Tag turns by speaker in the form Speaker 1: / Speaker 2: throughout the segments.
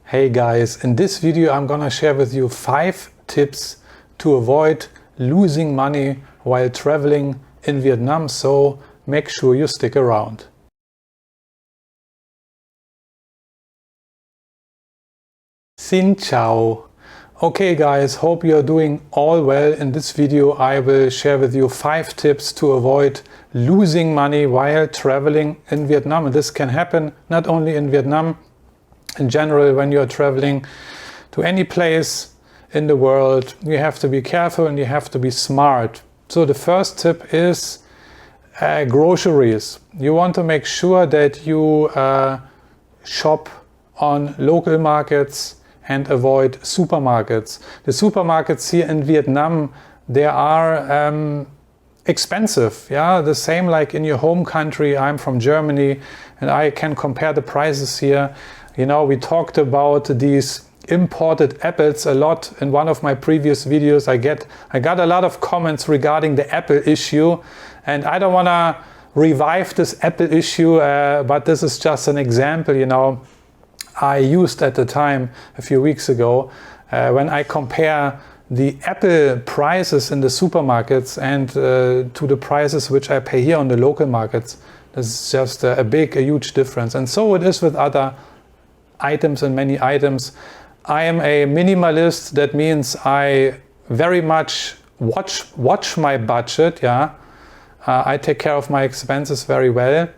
Speaker 1: Hey guys, in this video I'm gonna share with you 5 tips to avoid losing money while traveling in Vietnam, so make sure you stick around. Xin chào. Okay guys, hope you're doing all well. In this video I will share with you 5 tips to avoid losing money while traveling in Vietnam. And this can happen not only in Vietnam, in general, when you're traveling to any place in the world, you have to be careful and you have to be smart. So the first tip is groceries. You want to make sure that you shop on local markets and avoid supermarkets. The supermarkets here in Vietnam, they are expensive. Yeah, the same like in your home country. I'm from Germany and I can compare the prices here. You know, we talked about these imported apples a lot in one of my previous videos. I got a lot of comments regarding the apple issue, and I don't want to revive this apple issue, but this is just an example, you know, I used at the time a few weeks ago when I compare the apple prices in the supermarkets and to the prices which I pay here on the local markets. This is just a huge difference. And so it is with other items and many items. I am a minimalist. That means I very much watch my budget. Yeah, I take care of my expenses very well,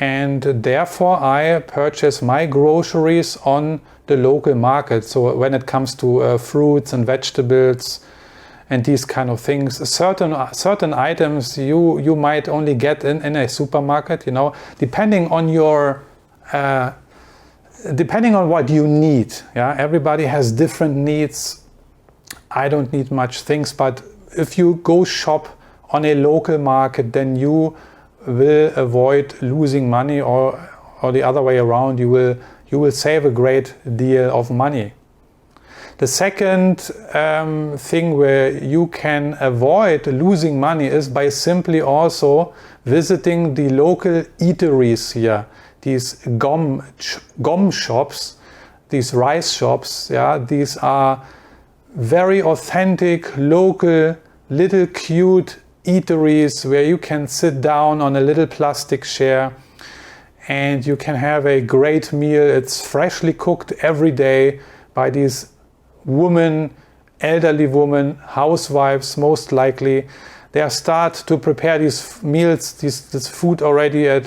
Speaker 1: and therefore I purchase my groceries on the local market. So when it comes to fruits and vegetables and these kind of things, certain items you might only get in a supermarket. You know, depending on your depending on what you need. Yeah, everybody has different needs. I don't need much things, but if you go shop on a local market, then you will avoid losing money, or the other way around, you will save a great deal of money. The second thing where you can avoid losing money is by simply also visiting the local eateries here. These gom shops, these rice shops, yeah, these are very authentic, local, little cute eateries where you can sit down on a little plastic chair and you can have a great meal. It's freshly cooked every day by these women, elderly women, housewives most likely. They start to prepare these meals, this food already at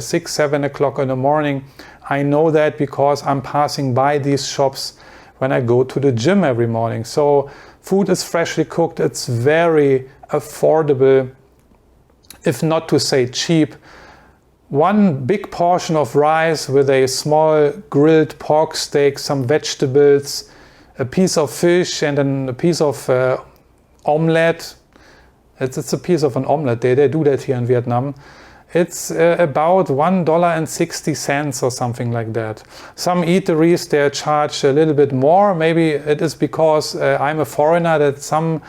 Speaker 1: 6, 7 o'clock in the morning. I know that because I'm passing by these shops when I go to the gym every morning. So food is freshly cooked. It's very affordable, if not to say cheap. One big portion of rice with a small grilled pork steak, some vegetables, a piece of fish, and then a piece of omelette. It's a piece of an omelette. They do that here in Vietnam. It's about $1.60 or something like that. Some eateries, they charge a little bit more. Maybe it is because I'm a foreigner that some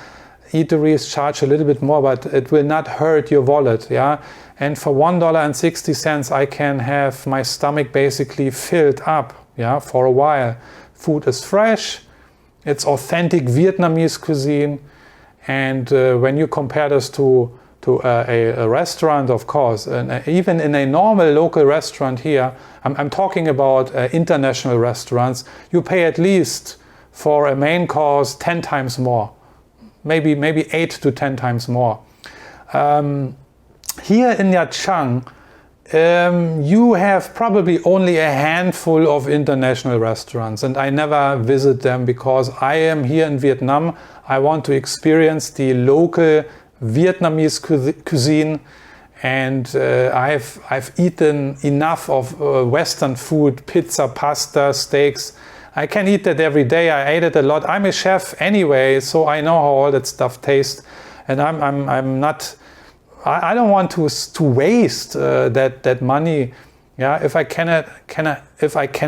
Speaker 1: eateries charge a little bit more, but it will not hurt your wallet. Yeah, and for $1.60 I can have my stomach basically filled up, yeah, for a while. Food is fresh. It's authentic Vietnamese cuisine. And when you compare this to a restaurant, of course, and even in a normal local restaurant here, I'm talking about international restaurants, you pay at least for a main course 10 times more, maybe 8 to 10 times more. Here in Nha Trang, you have probably only a handful of international restaurants, and I never visit them because I am here in Vietnam. I want to experience the local Vietnamese cuisine, and I've eaten enough of Western food, pizza, pasta, steaks. I can eat that every day. I ate it a lot. I'm a chef anyway, so I know how all that stuff tastes, and I'm not. I don't want to waste that money. Yeah, if I can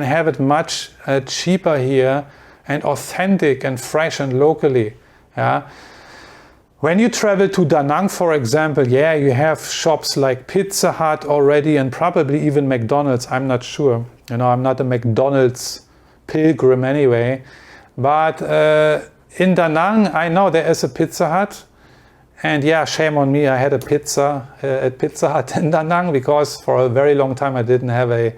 Speaker 1: have it much cheaper here and authentic and fresh and locally. Yeah. When you travel to Da Nang, for example, yeah, you have shops like Pizza Hut already and probably even McDonald's. I'm not sure. You know, I'm not a McDonald's pilgrim anyway. But in Da Nang, I know there is a Pizza Hut. And yeah, shame on me, I had a pizza at Pizza Hut in Da Nang because for a very long time I didn't have a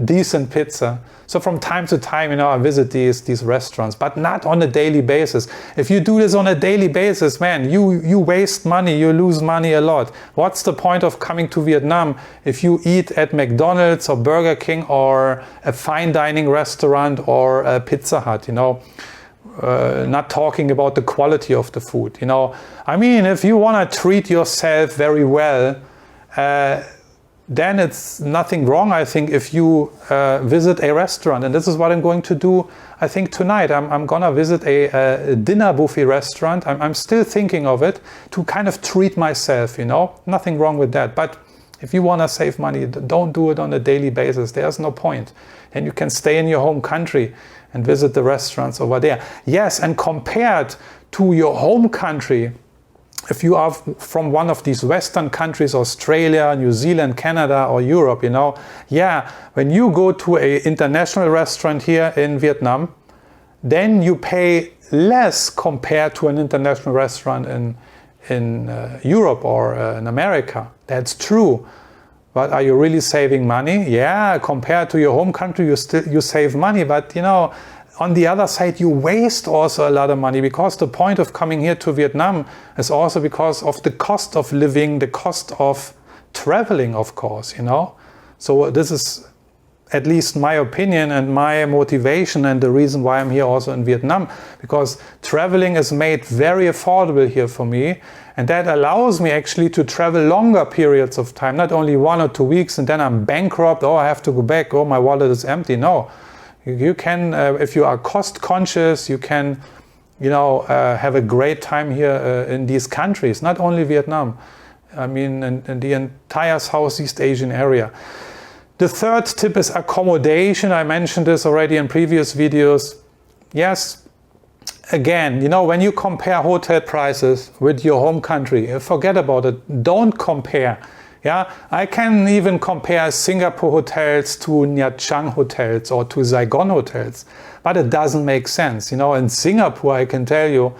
Speaker 1: decent pizza. So from time to time, I visit these restaurants, but not on a daily basis. If you do this on a daily basis, man, you waste money, you lose money a lot. What's the point of coming to Vietnam if you eat at McDonald's or Burger King or a fine dining restaurant or a Pizza Hut, not talking about the quality of the food, I mean, if you want to treat yourself very well, then it's nothing wrong, I think, if you visit a restaurant. And this is what I'm going to do, I think, tonight. I'm going to visit a dinner buffet restaurant. I'm still thinking of it to kind of treat myself, Nothing wrong with that. But if you want to save money, don't do it on a daily basis. There's no point. And you can stay in your home country and visit the restaurants over there. Yes, and compared to your home country, if you are from one of these Western countries, Australia, New Zealand, Canada, or Europe, when you go to an international restaurant here in Vietnam, then you pay less compared to an international restaurant in Europe or in America. That's true. But are you really saving money? Yeah, compared to your home country, you save money. But on the other side, you waste also a lot of money, because the point of coming here to Vietnam is also because of the cost of living, the cost of traveling, of course. So this is at least my opinion and my motivation, and the reason why I'm here also in Vietnam, because traveling is made very affordable here for me. And that allows me actually to travel longer periods of time, not only 1 or 2 weeks and then I'm bankrupt, I have to go back, my wallet is empty. No, you can, if you are cost conscious, you can, have a great time here in these countries, not only Vietnam, I mean in the entire Southeast Asian area. The third tip is accommodation. I mentioned this already in previous videos. Yes. Again, when you compare hotel prices with your home country, forget about it. Don't compare. Yeah, I can even compare Singapore hotels to Nha Trang hotels or to Saigon hotels, but it doesn't make sense. In Singapore, I can tell you,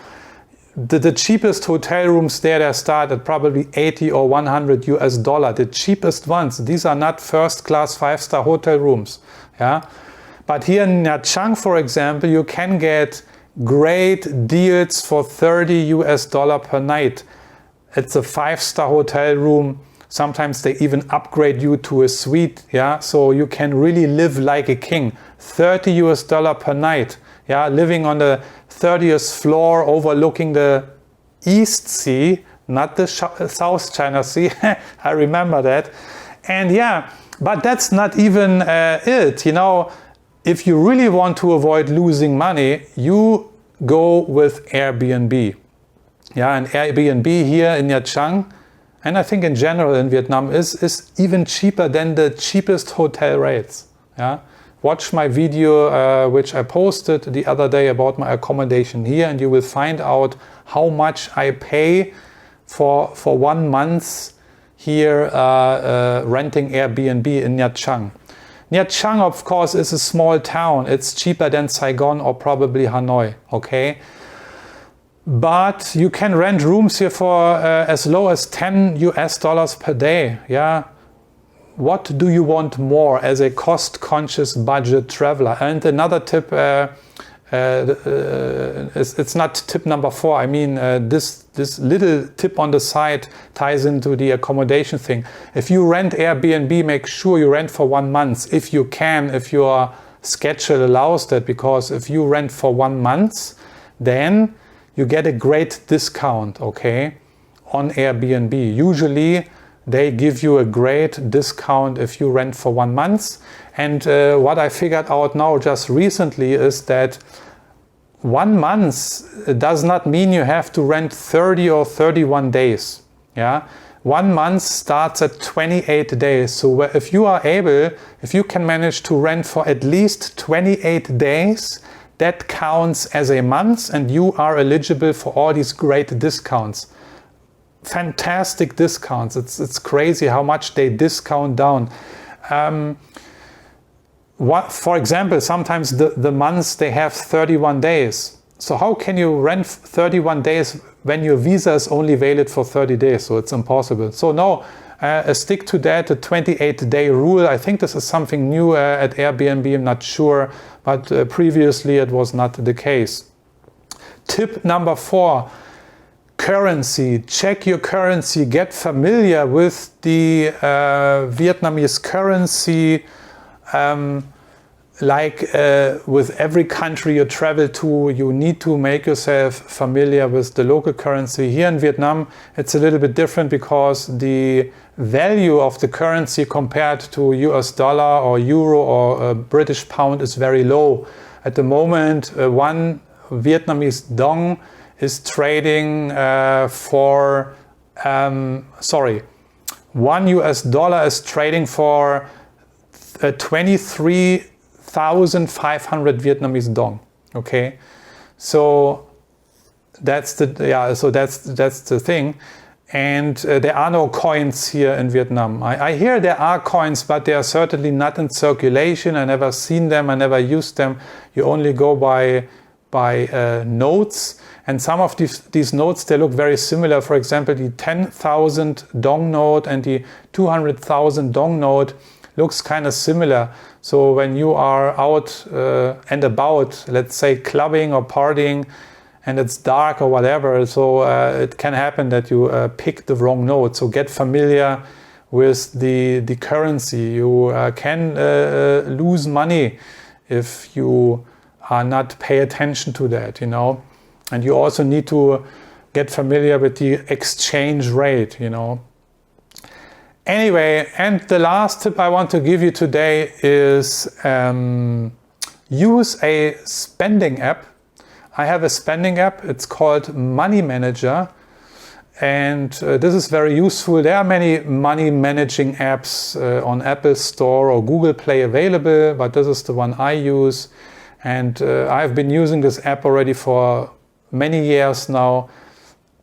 Speaker 1: the cheapest hotel rooms there, they start at probably 80 or 100 US dollar. The cheapest ones. These are not first-class 5-star hotel rooms. Yeah, but here in Nha Trang, for example, you can get great deals for 30 US dollar per night. It's a 5-star hotel room. Sometimes they even upgrade you to a suite. Yeah, so you can really live like a king. 30 US dollar per night. Yeah, living on the 30th floor overlooking the East Sea, not the South China Sea. I remember that. And yeah, but that's not even it. If you really want to avoid losing money, you go with Airbnb. Yeah, and Airbnb here in Nha Trang, and I think in general in Vietnam, is even cheaper than the cheapest hotel rates. Yeah, watch my video which I posted the other day about my accommodation here, and you will find out how much I pay for 1 month here renting Airbnb in Nha Trang. Nha Trang, of course, is a small town. It's cheaper than Saigon or probably Hanoi, okay? But you can rent rooms here for as low as 10 US dollars per day, yeah? What do you want more as a cost-conscious budget traveler? And another tip, it's not tip number 4. I mean, this little tip on the side ties into the accommodation thing. If you rent Airbnb, make sure you rent for 1 month. If you can, if your schedule allows that, because if you rent for 1 month, then you get a great discount, okay, on Airbnb. Usually they give you a great discount if you rent for 1 month. And what I figured out now just recently is that 1 month does not mean you have to rent 30 or 31 days. Yeah, 1 month starts at 28 days. So if you are able, if you can manage to rent for at least 28 days, that counts as a month and you are eligible for all these great discounts. Fantastic discounts. It's crazy how much they discount down. for example, sometimes the months, they have 31 days. So how can you rent 31 days when your visa is only valid for 30 days? So it's impossible. So no, stick to that, a 28-day rule. I think this is something new at Airbnb, I'm not sure, but previously it was not the case. Tip number 4, currency. Check your currency. Get familiar with the Vietnamese currency. With every country you travel to, you need to make yourself familiar with the local currency. Here in Vietnam, it's a little bit different because the value of the currency compared to US dollar or euro or British pound is very low. At the moment, one Vietnamese dong is trading one US dollar is trading for 23,500 Vietnamese dong. Okay, so that's the thing. And there are no coins here in Vietnam. I hear there are coins, but they are certainly not in circulation. I never seen them. I never used them. You only go by notes. And some of these notes, they look very similar. For example, the 10,000 dong note and the 200,000 dong note looks kind of similar. So when you are out and about, let's say clubbing or partying, and it's dark or whatever, so it can happen that you pick the wrong note. So get familiar with the currency. You can lose money if you are not pay attention to that, you know. And you also need to get familiar with the exchange rate, you know. Anyway, and the last tip I want to give you today is use a spending app. I have a spending app, it's called Money Manager, and this is very useful. There are many money managing apps on Apple Store or Google Play available, but this is the one I use, and I've been using this app already for many years now.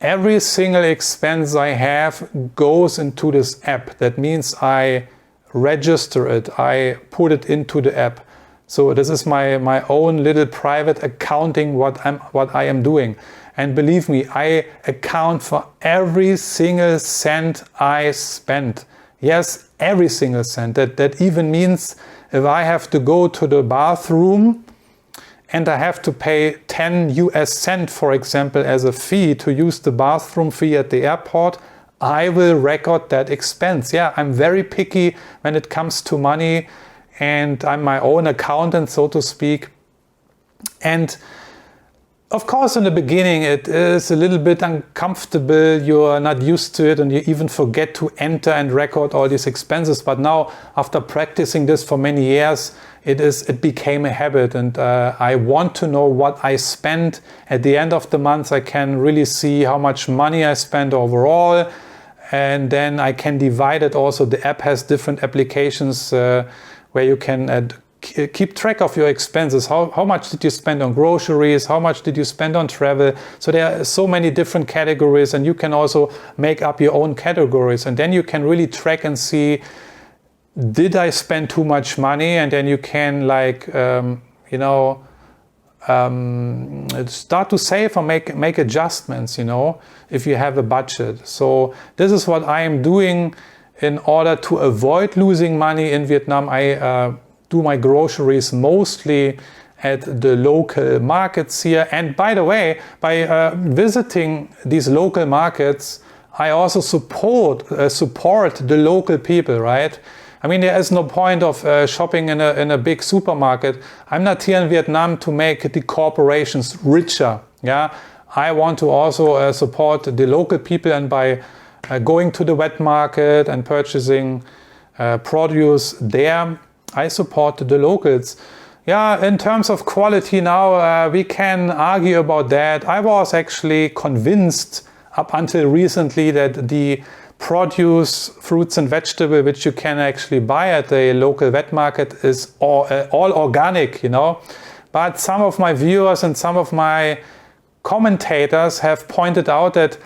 Speaker 1: Every single expense I have goes into this app. That means I register it, I put it into the app. So this is my own little private accounting, what I am doing. And believe me, I account for every single cent I spend. Yes, every single cent. That even means if I have to go to the bathroom and I have to pay 10 US cent, for example, as a fee to use the bathroom fee at the airport, I will record that expense. Yeah, I'm very picky when it comes to money, and I'm my own accountant, so to speak. And of course, in the beginning, it is a little bit uncomfortable. You are not used to it, and you even forget to enter and record all these expenses. But now, after practicing this for many years, it became a habit, and I want to know what I spend. At the end of the month, I can really see how much money I spend overall, and then I can divide it. Also, the app has different applications where you can keep track of your expenses. How much did you spend on groceries? How much did you spend on travel? So there are so many different categories, and you can also make up your own categories, and then you can really track and see, did I spend too much money? And then you can start to save or make adjustments, you know, if you have a budget. So this is what I am doing in order to avoid losing money in Vietnam. I do my groceries mostly at the local markets here. And by the way, by visiting these local markets, I also support the local people, right? I mean, there is no point of shopping in a big supermarket. I'm not here in Vietnam to make the corporations richer. Yeah, I want to also support the local people, and by going to the wet market and purchasing produce there, I support the locals. Yeah, in terms of quality now, we can argue about that. I was actually convinced up until recently that the produce, fruits and vegetables, which you can actually buy at the local wet market, is all organic, you know. But some of my viewers and some of my commentators have pointed out that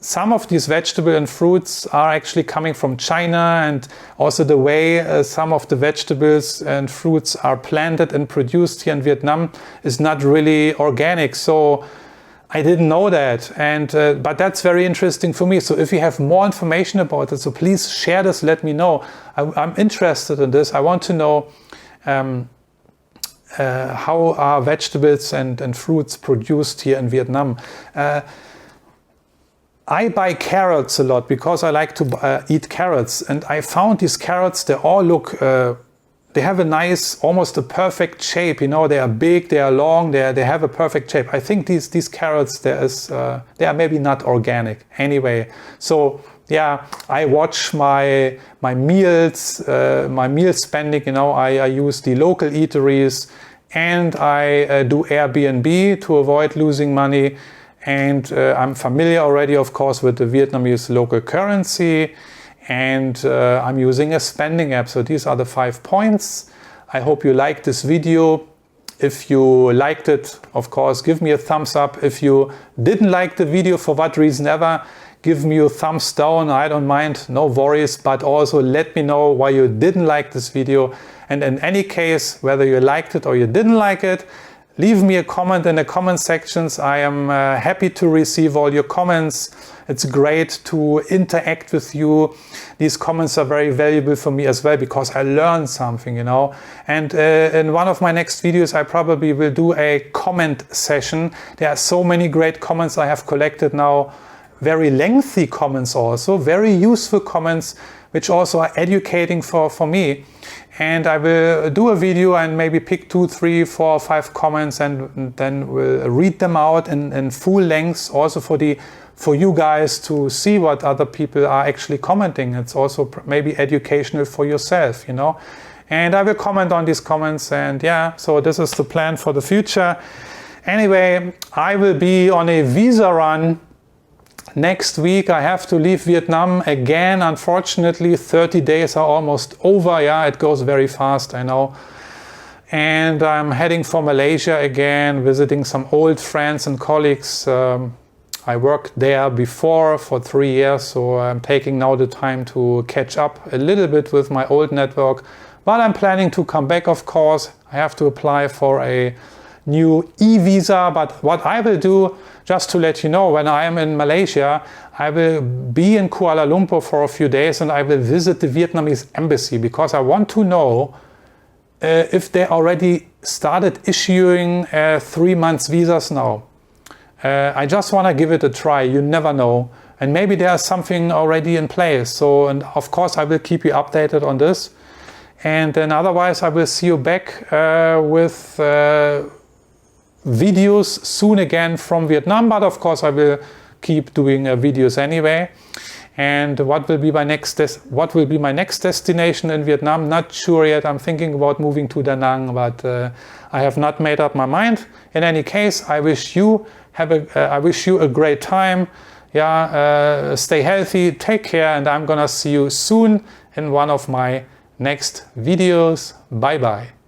Speaker 1: some of these vegetables and fruits are actually coming from China, and also the way some of the vegetables and fruits are planted and produced here in Vietnam is not really organic. So I didn't know that, and but that's very interesting for me. So if you have more information about it, so please share this, let me know. I'm interested in this. I want to know how are vegetables and fruits produced here in Vietnam. I buy carrots a lot because I like to eat carrots, and I found these carrots, they all look, they have a nice, almost a perfect shape, you know, they are big, they are long, they have a perfect shape. I think these carrots, they are maybe not organic anyway. So yeah, I watch my meals, my meal spending, you know, I use the local eateries, and I do Airbnb to avoid losing money. And I'm familiar already, of course, with the Vietnamese local currency, and I'm using a spending app. So these are the 5 points. I hope you liked this video. If you liked it, of course, give me a thumbs up. If you didn't like the video for what reason ever, give me a thumbs down. I don't mind, no worries, but also let me know why you didn't like this video. And in any case, whether you liked it or you didn't like it, leave me a comment in the comment sections. I am happy to receive all your comments. It's great to interact with you. These comments are very valuable for me as well, because I learn something, you know. And in one of my next videos, I probably will do a comment session. There are so many great comments I have collected now. Very lengthy comments also, very useful comments, which also are educating for me. And I will do a video and maybe pick 2, 3, 4, 5 comments, and then we'll read them out in full length, also for you guys to see what other people are actually commenting. It's also maybe educational for yourself, you know. And I will comment on these comments, and yeah, so this is the plan for the future. Anyway, I will be on a visa run. Next week I have to leave Vietnam again. Unfortunately, 30 days are almost over. Yeah, it goes very fast, I know. And I'm heading for Malaysia again, visiting some old friends and colleagues. I worked there before for 3 years, so I'm taking now the time to catch up a little bit with my old network. But I'm planning to come back, of course. I have to apply for a new e-visa, but what I will do, just to let you know, when I am in Malaysia, I will be in Kuala Lumpur for a few days, and I will visit the Vietnamese embassy, because I want to know if they already started issuing 3 months visas now. I just want to give it a try. You never know, and maybe there's something already in place. So, and of course I will keep you updated on this, and then otherwise I will see you back with videos soon again from Vietnam. But of course I will keep doing videos anyway. And what will be my next destination in Vietnam? Not sure yet. I'm thinking about moving to Da Nang, but I have not made up my mind. In any case, I wish you a great time. Yeah, stay healthy, take care, and I'm gonna see you soon in one of my next videos. Bye bye.